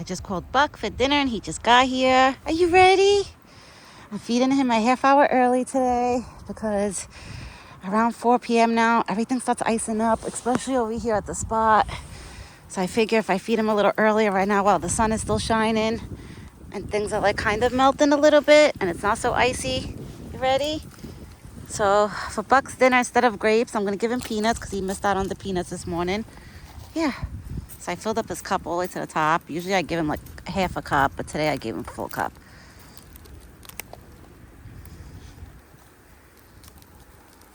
I just called Buck for dinner and he just got here. Are you ready? I'm feeding him a half hour early today because around 4 p.m. now, everything starts icing up, especially over here at the spot. So I figure if I feed him a little earlier right now while the sun is still shining and things are like kind of melting a little bit and it's not so icy. You ready? So for Buck's dinner, instead of grapes, I'm going to give him peanuts because he missed out on the peanuts this morning. Yeah. So I filled up his cup all the way to the top. Usually I give him like half a cup, but today I gave him a full cup.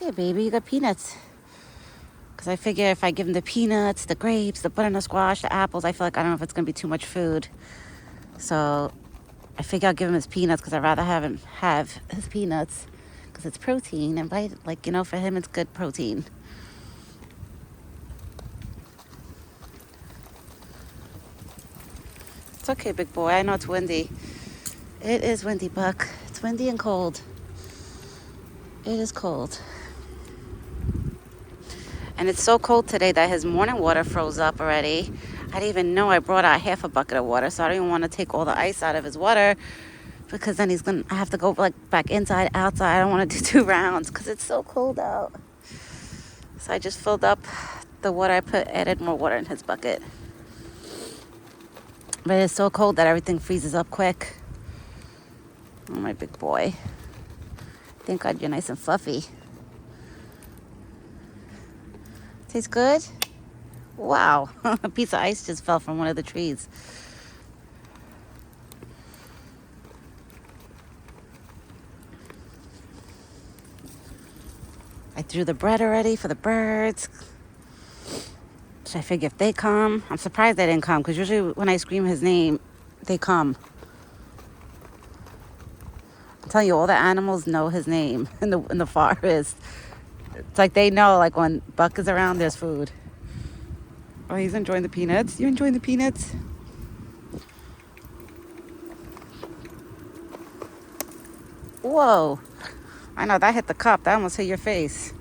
Yeah, baby, you got peanuts. Because I figure if I give him the peanuts, the grapes, the butternut squash, the apples, I feel like I don't know if it's going to be too much food. So I figure I'll give him his peanuts because I'd rather have him have his peanuts because it's protein. And for him, it's good protein. It's okay, big boy. I know it's windy. It is windy, Buck. It's windy and cold. It is cold. And it's so cold today that his morning water froze up already. I didn't even know I brought out half a bucket of water, so I don't even want to take all the ice out of his water because then I have to go back inside, outside. I don't want to do 2 rounds because it's so cold out. So I just filled up the water added more water in his bucket. But it's so cold that everything freezes up quick. Oh, my big boy. Thank God you're nice and fluffy. Tastes good? Wow. A piece of ice just fell from one of the trees. I threw the bread already for the birds. So I figure if they come, I'm surprised they didn't come because usually when I scream his name, they come. I'm telling you, all the animals know his name in the forest. It's like they know, like when Buck is around, there's food. Oh, he's enjoying the peanuts. You enjoying the peanuts? Whoa. I know, that hit the cup. That almost hit your face.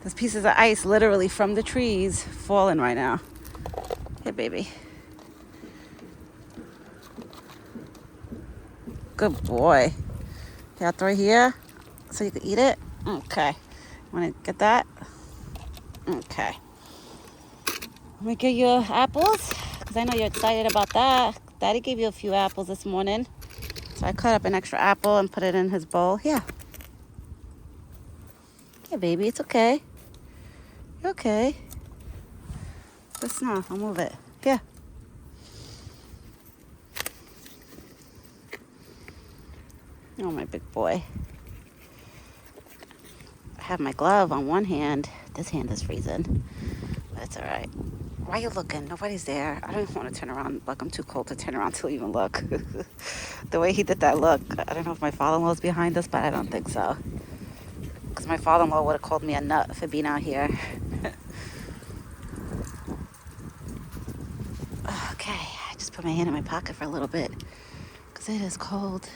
There's pieces of ice literally from the trees falling right now. Here, baby. Good boy. Here, I'll throw it here so you can eat it. Okay. Want to get that? Okay. Let me get you apples because I know you're excited about that. Daddy gave you a few apples this morning. So I cut up an extra apple and put it in his bowl. Here. Yeah, baby, it's okay. You're okay. Just now, I'll move it. Here. Oh, my big boy. I have my glove on one hand. This hand is freezing. But it's all right. Why are you looking? Nobody's there. I don't even want to turn around. Look, I'm too cold to turn around to even look. The way he did that look, I don't know if my father-in-law's behind us, but I don't think so. Because my father-in-law would have called me a nut for being out here. Okay, I just put my hand in my pocket for a little bit because it is cold.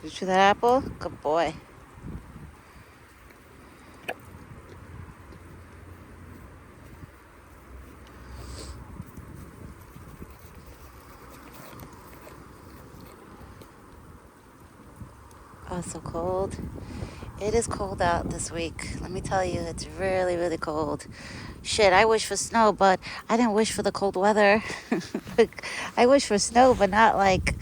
Did you chew that apple? Good boy. Oh, it's so cold. It is cold out this week. Let me tell you, it's really, really cold. Shit, I wish for snow, but I didn't wish for the cold weather. I wish for snow, but not like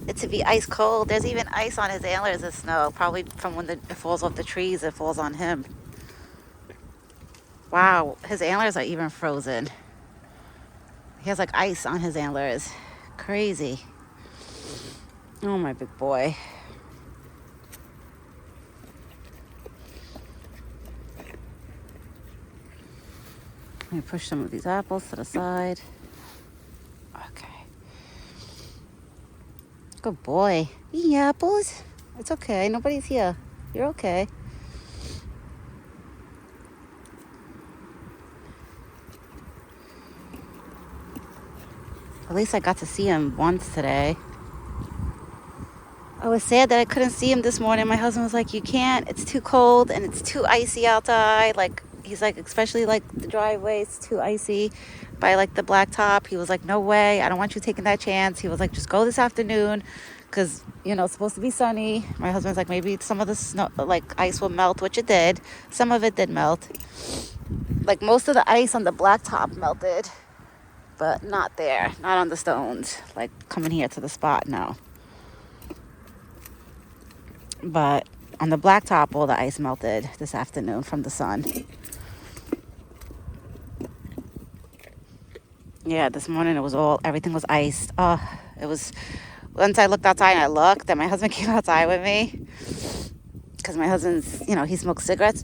it to be ice cold. There's even ice on his antlers of snow. Probably from when it falls off the trees, it falls on him. Wow, his antlers are even frozen. He has like ice on his antlers. Crazy. Oh, my big boy. Let me push some of these apples to the side. Okay. Good boy. Eating apples? It's okay. Nobody's here. You're okay. At least I got to see him once today. I was sad that I couldn't see him this morning. My husband was like, you can't, it's too cold and it's too icy outside. Like, he's like, especially like the driveway, it's too icy by like the blacktop. He was like, no way, I don't want you taking that chance. He was like, just go this afternoon because, you know, it's supposed to be sunny. My husband's like, maybe some of the snow, like ice will melt, which it did. Some of it did melt. Like most of the ice on the blacktop melted, but not there, not on the stones. Like coming here to the spot, no. But on the blacktop, all the ice melted this afternoon from the sun. Yeah, this morning everything was iced. Oh, it was, once I looked outside and I looked, then my husband came outside with me. Because my husband's, you know, he smokes cigarettes.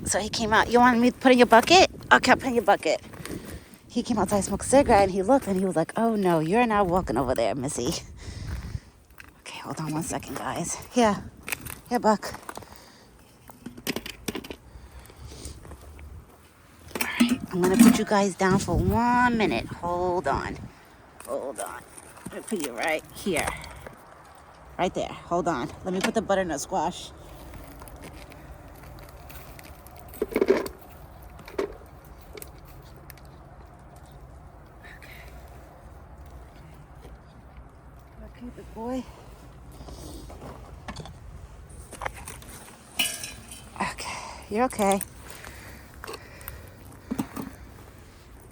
So he came out, you want me to put in your bucket? Okay, I'll put in your bucket. He came outside, smoked a cigarette, and he looked and he was like, oh no, you're not walking over there, Missy. Okay, hold on one second, guys. Here, Buck. I'm gonna put you guys down for 1 minute. Hold on. I'm gonna put you right here. Right there. Hold on. Let me put the butternut squash. Okay, big boy. Okay, you're okay.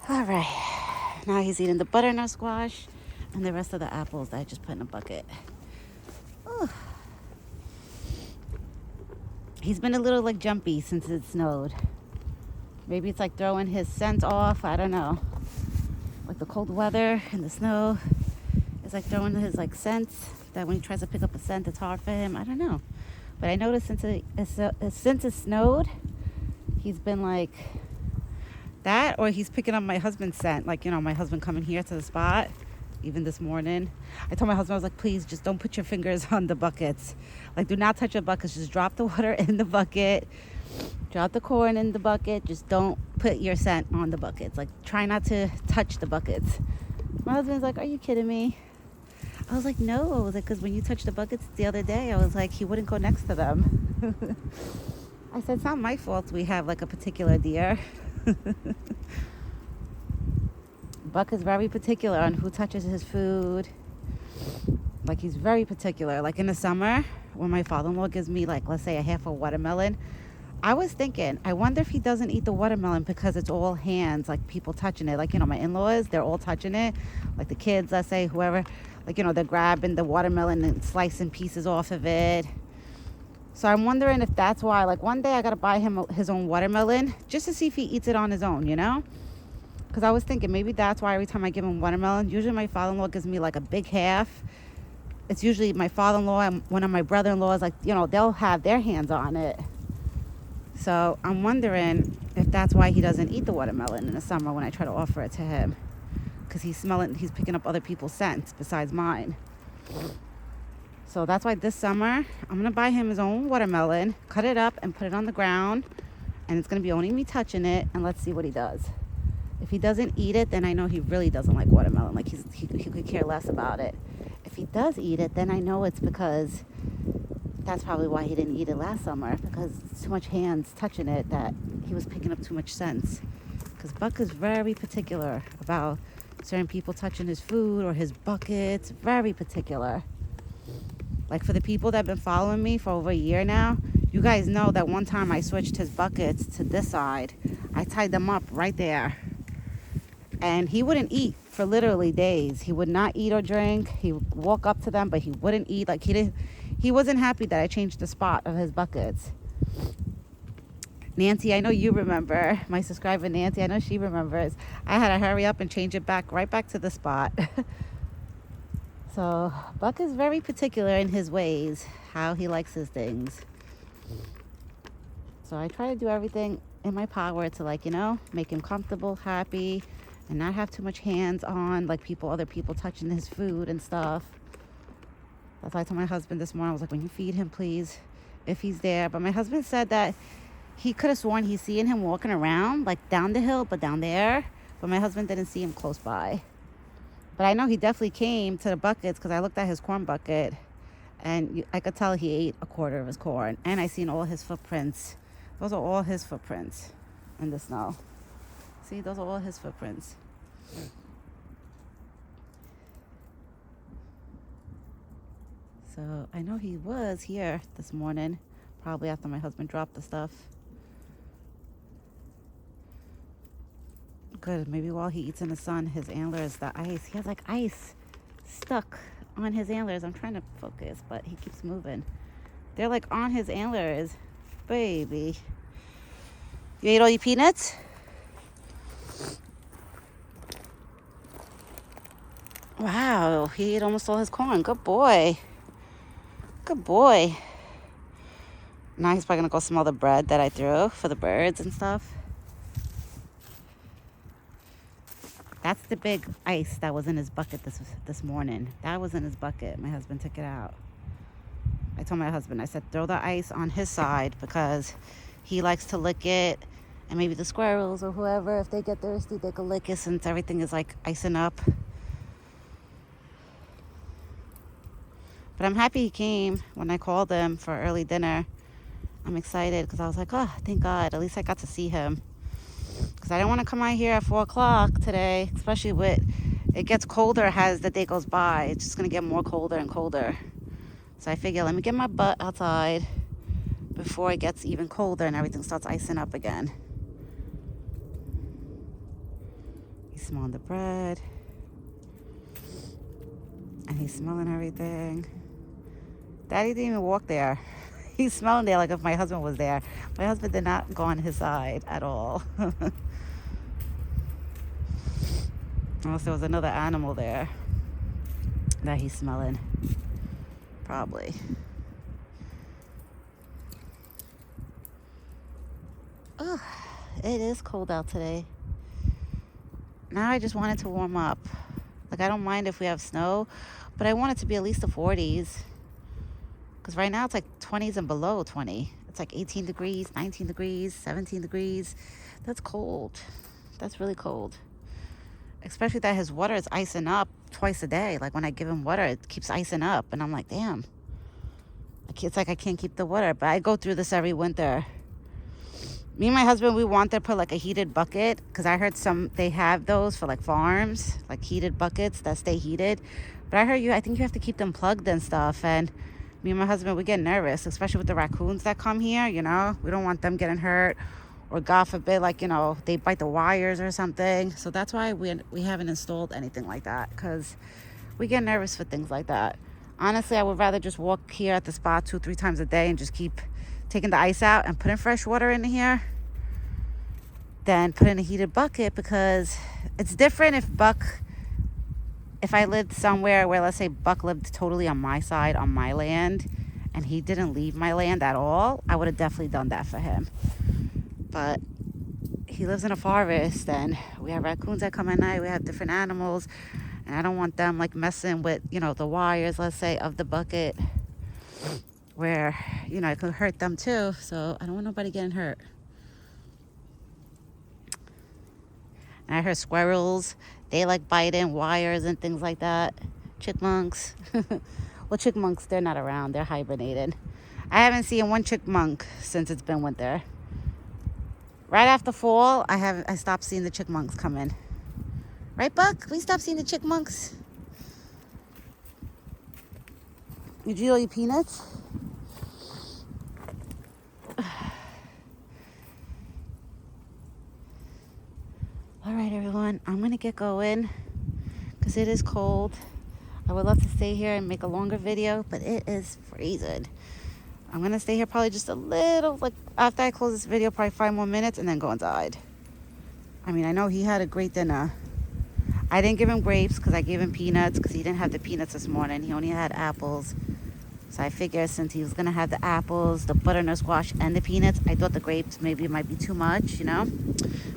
All right. Now he's eating the butternut squash and the rest of the apples that I just put in a bucket. Ooh. He's been a little like jumpy since it snowed. Maybe it's like throwing his scent off. I don't know. Like the cold weather and the snow is like throwing his like scents that when he tries to pick up a scent, it's hard for him. I don't know. But I noticed since it snowed, he's been like that, or he's picking up my husband's scent. Like, you know, my husband coming here to the spot, even this morning. I told my husband, I was like, please just don't put your fingers on the buckets. Like, do not touch the buckets. Just drop the water in the bucket. Drop the corn in the bucket. Just don't put your scent on the buckets. Like, try not to touch the buckets. My husband's like, are you kidding me? I was like, no. I was like, because when you touched the buckets the other day, I was like, he wouldn't go next to them. I said, it's not my fault we have like a particular deer. Buck is very particular on who touches his food. Like, he's very particular. Like in the summer, when my father-in-law gives me like, let's say a half a watermelon, I was thinking, I wonder if he doesn't eat the watermelon because it's all hands, like people touching it. Like, you know, my in-laws, they're all touching it. Like the kids, let's say, whoever, like, you know, they're grabbing the watermelon and slicing pieces off of it. So I'm wondering if that's why. Like one day I gotta buy him his own watermelon just to see if he eats it on his own, you know? Because I was thinking maybe that's why every time I give him watermelon, usually my father-in-law gives me like a big half. It's usually my father-in-law and one of my brother-in-laws, like, you know, they'll have their hands on it. So I'm wondering if that's why he doesn't eat the watermelon in the summer when I try to offer it to him. Because he's picking up other people's scents besides mine. So that's why this summer, I'm going to buy him his own watermelon, cut it up and put it on the ground. And it's going to be only me touching it. And let's see what he does. If he doesn't eat it, then I know he really doesn't like watermelon. Like he could care less about it. If he does eat it, then I know it's because that's probably why he didn't eat it last summer. Because it's too much hands touching it that he was picking up too much scents. Because Buck is very particular about certain people touching his food or his buckets. Very particular. Like for the people that have been following me for over a year now, you guys know that one time I switched his buckets to this side. I tied them up right there. And he wouldn't eat for literally days. He would not eat or drink. He would walk up to them, but he wouldn't eat. Like he wasn't happy that I changed the spot of his buckets. Nancy, I know you remember. My subscriber Nancy, I know she remembers. I had to hurry up and change it right back to the spot. So Buck is very particular in his ways, how he likes his things. So I try to do everything in my power to, like, you know, make him comfortable, happy, and not have too much hands on, like other people touching his food and stuff. That's why I told my husband this morning, I was like, when you feed him, please, if he's there. But my husband said that he could have sworn he's seeing him walking around, like down the hill, but down there. But my husband didn't see him close by. But I know he definitely came to the buckets because I looked at his corn bucket And I could tell he ate a quarter of his corn. And I seen all his footprints. Those are all his footprints in the snow. See, those are all his footprints. So I know he was here this morning, probably after my husband dropped the stuff. Good, maybe while he eats in the sun, his antlers, the ice, he has like ice stuck on his antlers. I'm trying to focus, but he keeps moving. They're like on his antlers. Baby. You ate all your peanuts? Wow, he ate almost all his corn. Good boy. Good boy. Now he's probably gonna go smell the bread that I threw for the birds and stuff. That's the big ice that was in his bucket this morning. That was in his bucket. My husband took it out. I told my husband, I said, throw the ice on his side because he likes to lick it. And maybe the squirrels or whoever, if they get thirsty, they can lick it since everything is like icing up. But I'm happy he came when I called him for early dinner. I'm excited because I was like, oh, thank God. At least I got to see him. Because I don't want to come out here at 4 o'clock today, especially with it gets colder as the day goes by. It's just going to get more colder and colder. So I figure let me get my butt outside before it gets even colder and everything starts icing up again. He's smelling the bread. And he's smelling everything. Daddy didn't even walk there. He's smelling there like if my husband was there. My husband did not go on his side at all. Unless there was another animal there that he's smelling. Probably. Oh, it is cold out today. Now I just want it to warm up. Like, I don't mind if we have snow, but I want it to be at least the 40s. Because right now it's like 20s and below 20. It's like 18 degrees, 19 degrees, 17 degrees. That's cold. That's really cold. Especially that his water is icing up twice a day. Like when I give him water, it keeps icing up. And I'm like, damn. It's like I can't keep the water. But I go through this every winter. Me and my husband, we want to put like a heated bucket. Because I heard they have those for like farms. Like heated buckets that stay heated. But I think you have to keep them plugged and stuff. And me and my husband, we get nervous, especially with the raccoons that come here, you know. We don't want them getting hurt or, God forbid, like, you know, they bite the wires or something. So that's why we haven't installed anything like that because we get nervous for things like that. Honestly, I would rather just walk here at the spot 2-3 times a day and just keep taking the ice out and putting fresh water in here than put in a heated bucket because it's different if I lived somewhere where, let's say, Buck lived totally on my side, on my land, and he didn't leave my land at all, I would have definitely done that for him. But he lives in a forest, and we have raccoons that come at night. We have different animals, and I don't want them, like, messing with, you know, the wires, let's say, of the bucket where, you know, it could hurt them too. So I don't want nobody getting hurt. And I heard squirrels, they like biting wires and things like that. Chipmunks. Well, chipmunks, they're not around. They're hibernating. I haven't seen one chipmunk since it's been winter. Right after fall, I stopped seeing the chipmunks come in. Right, Buck? We stopped seeing the chipmunks. Did you eat all your peanuts? All right, everyone, I'm going to get going because it is cold. I would love to stay here and make a longer video, but it is freezing. I'm going to stay here probably just a little, like after I close this video, probably 5 more minutes and then go inside. I mean, I know he had a great dinner. I didn't give him grapes because I gave him peanuts because he didn't have the peanuts this morning. He only had apples. So I figured since he was going to have the apples, the butternut squash, and the peanuts, I thought the grapes maybe might be too much, you know?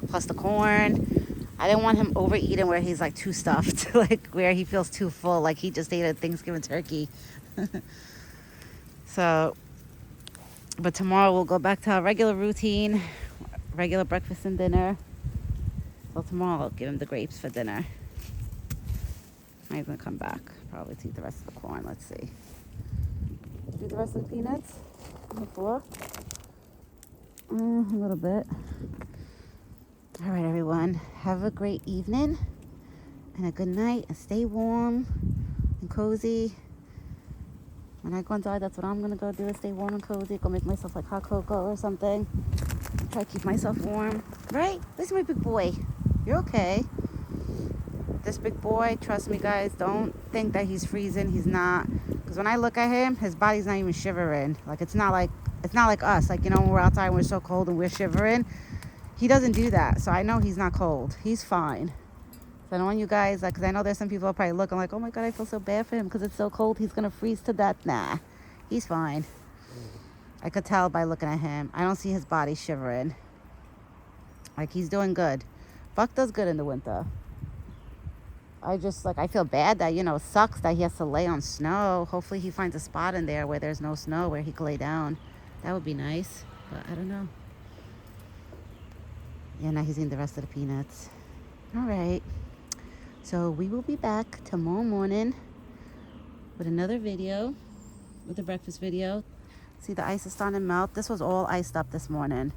Plus the corn. I didn't want him overeating where he's like too stuffed, like where he feels too full, like he just ate a Thanksgiving turkey. So, but tomorrow we'll go back to our regular routine, regular breakfast and dinner. So tomorrow I'll give him the grapes for dinner. I'm going to come back probably to eat the rest of the corn. Let's see. do the rest of the peanuts on the floor? A little bit. All right, everyone. Have a great evening and a good night, and stay warm and cozy. When I go inside, that's what I'm going to go do, is stay warm and cozy. Go make myself like hot cocoa or something. Try to keep myself warm. Right? Listen, my big boy. You're okay. This big boy, trust me, guys, don't think that he's freezing. He's not. Because when I look at him, his body's not even shivering. Like, it's not like us. Like, you know, when we're outside and we're so cold and we're shivering. He doesn't do that. So I know he's not cold. He's fine. So I don't want you guys, like, because I know there's some people are probably looking like, oh my God, I feel so bad for him because it's so cold. He's going to freeze to death. Nah, he's fine. I could tell by looking at him. I don't see his body shivering. Like, he's doing good. Buck does good in the winter. I just, like, I feel bad that, you know, it sucks that he has to lay on snow. Hopefully he finds a spot in there where there's no snow where he can lay down. That would be nice, but I don't know. Yeah, now he's eating the rest of the peanuts. All right. So we will be back tomorrow morning with another video, with a breakfast video. See, the ice is starting to melt. This was all iced up this morning,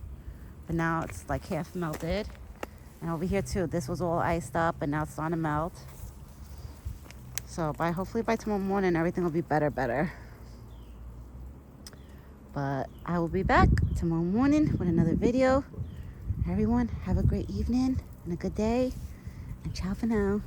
but now it's like half melted. And over here too, this was all iced up and now it's starting to melt. So hopefully by tomorrow morning, everything will be better. But I will be back tomorrow morning with another video. Everyone, have a great evening and a good day. And ciao for now.